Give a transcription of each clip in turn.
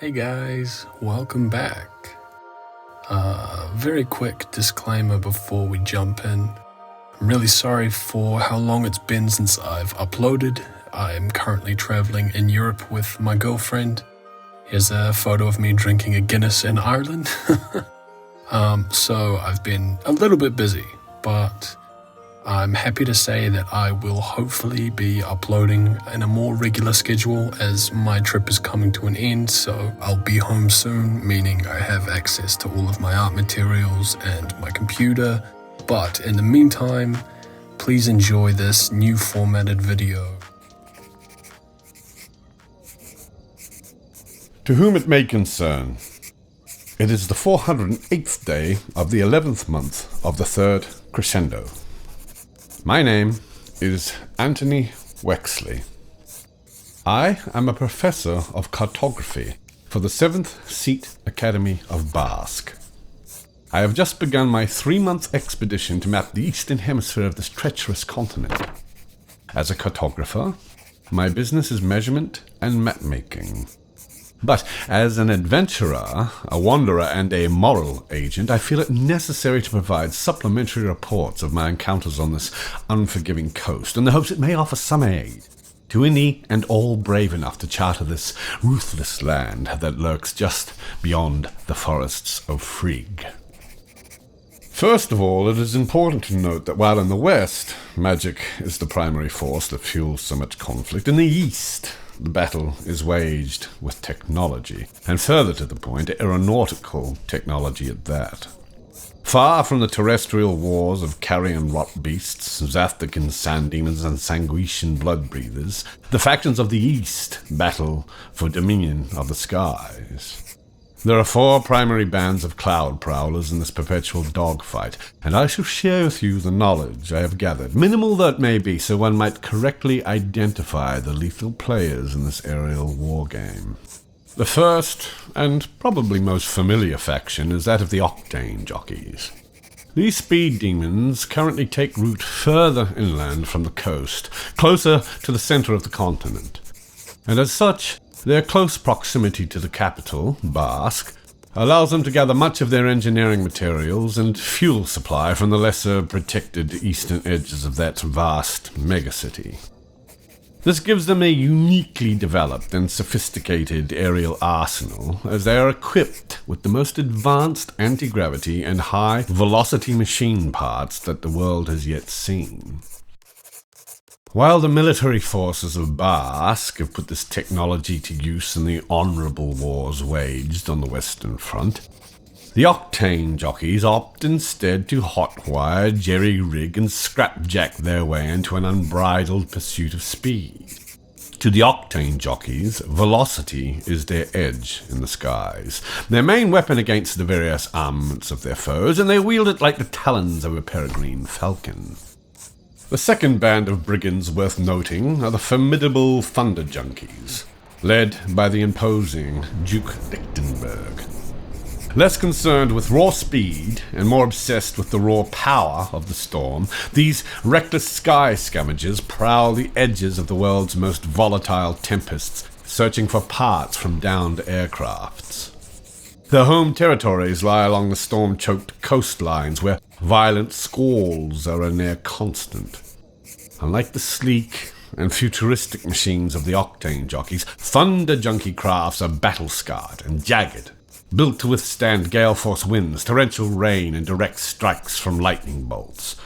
Hey guys, welcome back. Very quick disclaimer before we jump in. I'm really sorry for how long it's been since I've uploaded. I'm currently traveling in Europe with my girlfriend. Here's a photo of me drinking a Guinness in Ireland. So I've been a little bit busy, but I'm happy to say that I will hopefully be uploading in a more regular schedule as my trip is coming to an end, so I'll be home soon, meaning I have access to all of my art materials and my computer. But in the meantime, please enjoy this new formatted video. To whom it may concern, it is the 408th day of the 11th month of the third crescendo. My name is Anthony Wexley. I am a professor of cartography for the 7th Seat Academy of Basque. I have just begun my 3-month expedition to map the eastern hemisphere of this treacherous continent. As a cartographer, my business is measurement and map-making. But as an adventurer, a wanderer, and a moral agent, I feel it necessary to provide supplementary reports of my encounters on this unforgiving coast, in the hopes it may offer some aid to any and all brave enough to charter this ruthless land that lurks just beyond the forests of Frigg. First of all, it is important to note that while in the West, magic is the primary force that fuels so much conflict, in the East, the battle is waged with technology, and further to the point, aeronautical technology at that. Far from the terrestrial wars of carrion rot beasts, Zathkin sand demons, and Sanguitian blood breathers, the factions of the East battle for dominion of the skies. There are 4 primary bands of cloud prowlers in this perpetual dogfight, and I shall share with you the knowledge I have gathered, minimal though it may be, so one might correctly identify the lethal players in this aerial wargame. The first, and probably most familiar faction, is that of the octane jockeys. These speed demons currently take root further inland from the coast, closer to the center of the continent, and as such, their close proximity to the capital, Basque, allows them to gather much of their engineering materials and fuel supply from the lesser protected eastern edges of that vast megacity. This gives them a uniquely developed and sophisticated aerial arsenal, as they are equipped with the most advanced anti-gravity and high-velocity machine parts that the world has yet seen. While the military forces of Basque have put this technology to use in the honourable wars waged on the Western Front, the octane jockeys opt instead to hotwire, jerry-rig, and scrapjack their way into an unbridled pursuit of speed. To the octane jockeys, velocity is their edge in the skies, their main weapon against the various armaments of their foes, and they wield it like the talons of a peregrine falcon. The second band of brigands worth noting are the formidable Thunder Junkies, led by the imposing Duke Lichtenberg. Less concerned with raw speed and more obsessed with the raw power of the storm, these reckless sky scavengers prowl the edges of the world's most volatile tempests, searching for parts from downed aircrafts. Their home territories lie along the storm-choked coastlines where violent squalls are a near constant. Unlike the sleek and futuristic machines of the octane jockeys, Thunder Junkie crafts are battle-scarred and jagged, built to withstand gale-force winds, torrential rain, and direct strikes from lightning bolts.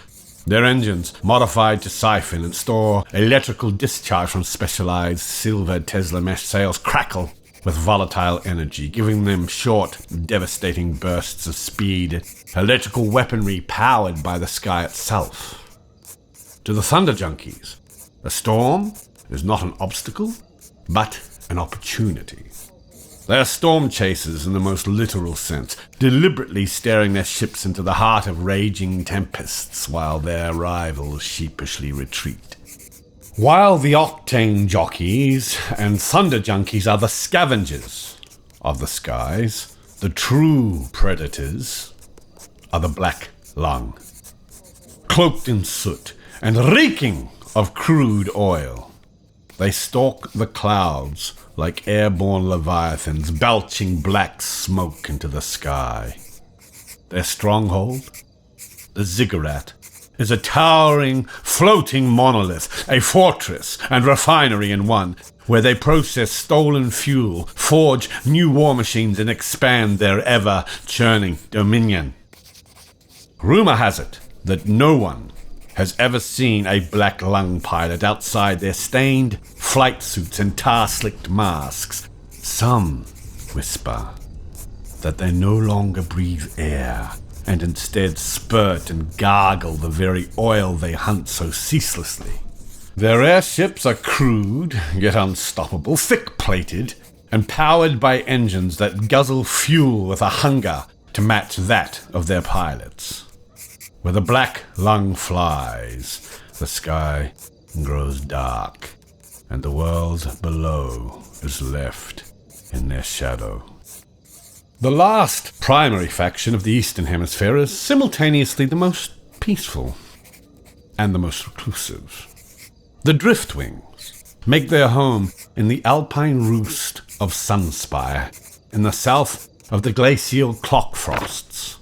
Their engines, modified to siphon and store electrical discharge from specialized silver Tesla mesh sails, crackle with volatile energy, giving them short, devastating bursts of speed, electrical weaponry powered by the sky itself. To the Thunder Junkies, a storm is not an obstacle, but an opportunity. They are storm chasers in the most literal sense, deliberately steering their ships into the heart of raging tempests while their rivals sheepishly retreat. While the octane jockeys and Thunder Junkies are the scavengers of the skies, the true predators are the Black Lung. Cloaked in soot and reeking of crude oil, They stalk the clouds like airborne leviathans, belching black smoke into the sky. Their stronghold, the ziggurat, is a towering, floating monolith, a fortress and refinery in one, where they process stolen fuel, forge new war machines, and expand their ever-churning dominion. Rumor has it that no one has ever seen a black lung pilot outside their stained flight suits and tar-slicked masks. Some whisper that they no longer breathe air and instead spurt and gargle the very oil they hunt so ceaselessly. Their airships are crude, yet unstoppable, thick-plated, and powered by engines that guzzle fuel with a hunger to match that of their pilots. Where the black lung flies, the sky grows dark, and the world below is left in their shadow. The last primary faction of the Eastern Hemisphere is simultaneously the most peaceful and the most reclusive. The Driftwings make their home in the alpine roost of Sunspire, in the south of the glacial clockfrosts.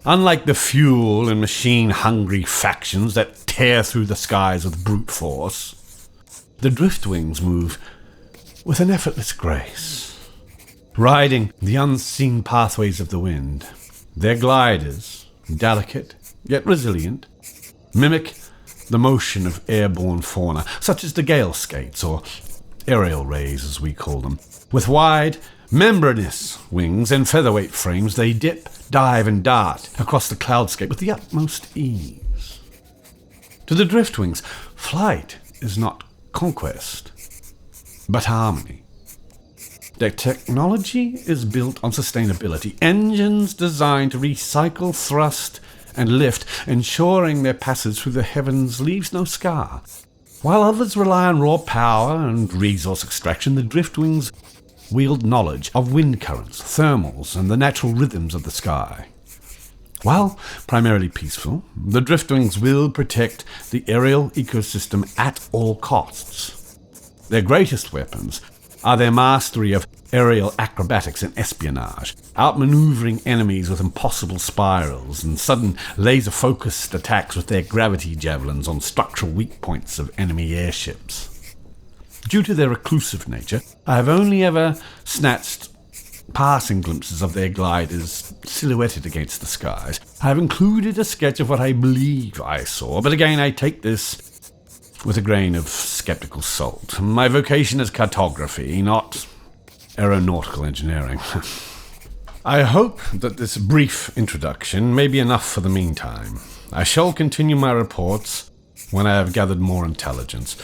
Unlike the fuel and machine-hungry factions that tear through the skies with brute force, the Driftwings move with an effortless grace, riding the unseen pathways of the wind. Their gliders, delicate yet resilient, mimic the motion of airborne fauna, such as the gale skates, or aerial rays as we call them. With wide, membranous wings and featherweight frames, they dip, dive, and dart across the cloudscape with the utmost ease. To the Driftwings, flight is not conquest, but harmony. Their technology is built on sustainability, engines designed to recycle, thrust, and lift, ensuring their passage through the heavens leaves no scar. While others rely on raw power and resource extraction, the Driftwings wield knowledge of wind currents, thermals, and the natural rhythms of the sky. While primarily peaceful, the Driftwings will protect the aerial ecosystem at all costs. Their greatest weapons are their mastery of aerial acrobatics and espionage, outmaneuvering enemies with impossible spirals and sudden laser-focused attacks with their gravity javelins on structural weak points of enemy airships. Due to their reclusive nature, I have only ever snatched passing glimpses of their gliders silhouetted against the skies. I have included a sketch of what I believe I saw, but again I take this with a grain of skeptical salt. My vocation is cartography, not aeronautical engineering. I hope that this brief introduction may be enough for the meantime. I shall continue my reports when I have gathered more intelligence.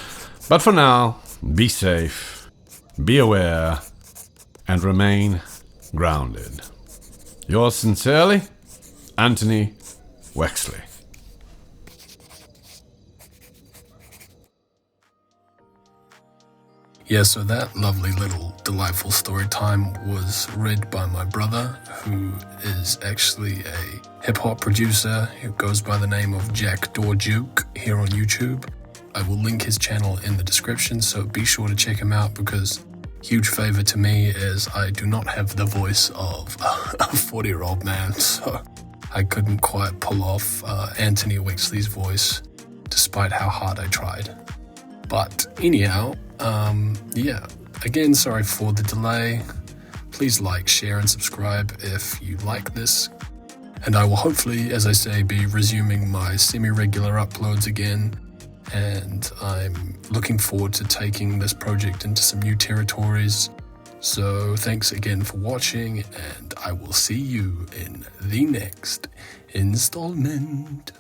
But for now, be safe, be aware, and remain grounded. Yours sincerely, Anthony Wexley. Yeah, so that lovely little delightful story time was read by my brother, who is actually a hip-hop producer who goes by the name of Jackdaw Juke here on YouTube. I will link his channel in the description, so be sure to check him out, because huge favor to me is I do not have the voice of a 40-year-old man, so I couldn't quite pull off Anthony Wexley's voice, despite how hard I tried. But anyhow, again, sorry for the delay. Please like, share, and subscribe if you like this. And I will hopefully, as I say, be resuming my semi-regular uploads again. And I'm looking forward to taking this project into some new territories. So thanks again for watching, and I will see you in the next installment.